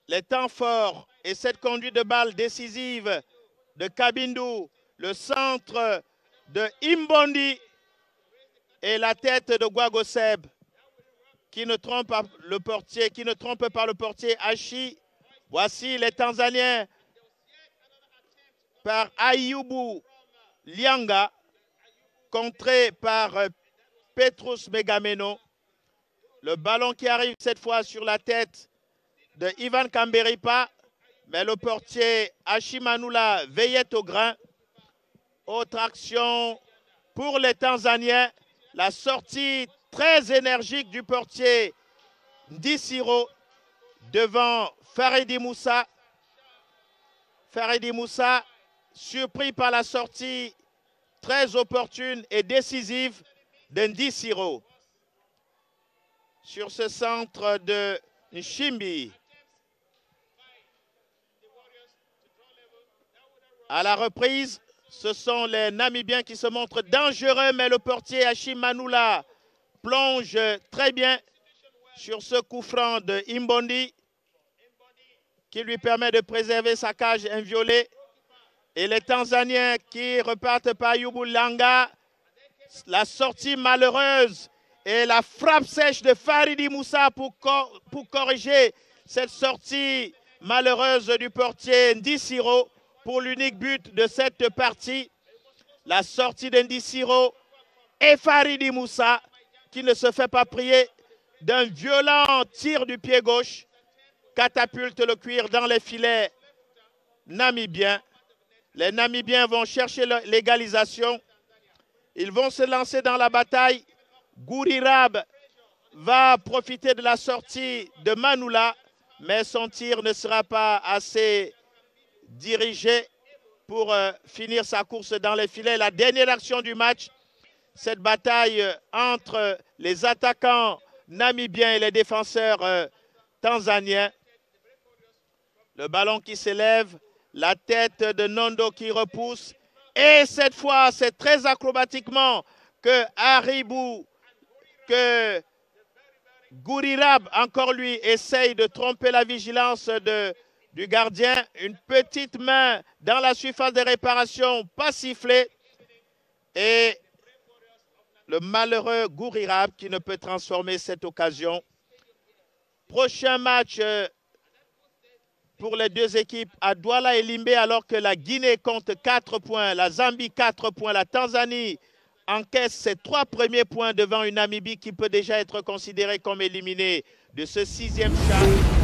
les temps forts et cette conduite de balle décisive de Kabindu, le centre de Imbondi et la tête de Guagoseb qui ne trompe pas le portier, Ashi. Voici les Tanzaniens par Ayubu Lianga, contré par Petrus Megameno. Le ballon qui arrive cette fois sur la tête de Ivan Kamberipa, mais le portier Ashimanula veillait au grain. Autre action pour les Tanzaniens, la sortie très énergique du portier Ndisiro devant Faridi Moussa. Faridi Moussa, surpris par la sortie très opportune et décisive de Ndisiro. Sur ce centre de Nshimbi. À la reprise, ce sont les Namibiens qui se montrent dangereux, mais le portier Ashimanula plonge très bien sur ce coup franc de Imbondi qui lui permet de préserver sa cage inviolée. Et les Tanzaniens qui repartent par Ayubu Lianga, la sortie malheureuse et la frappe sèche de Faridi Moussa pour corriger cette sortie malheureuse du portier Ndisiro pour l'unique but de cette partie. La sortie d'Ndisiro et Faridi Moussa qui ne se fait pas prier d'un violent tir du pied gauche, catapulte le cuir dans les filets namibiens. Les Namibiens vont chercher l'égalisation. Ils vont se lancer dans la bataille. Gourirab va profiter de la sortie de Manula, mais son tir ne sera pas assez dirigé pour finir sa course dans les filets. La dernière action du match, cette bataille entre les attaquants namibiens et les défenseurs tanzaniens. Le ballon qui s'élève, la tête de Nondo qui repousse. Et cette fois, c'est très acrobatiquement que Gourirab, encore lui, essaye de tromper la vigilance du gardien. Une petite main dans la surface de réparation, pas sifflée. Et le malheureux Gourirab qui ne peut transformer cette occasion. Prochain match pour les deux équipes à Douala et Limbe, alors que la Guinée compte 4 points, la Zambie 4 points, la Tanzanie encaisse ses 3 premiers points devant une Namibie qui peut déjà être considérée comme éliminée de ce 6e CHAN.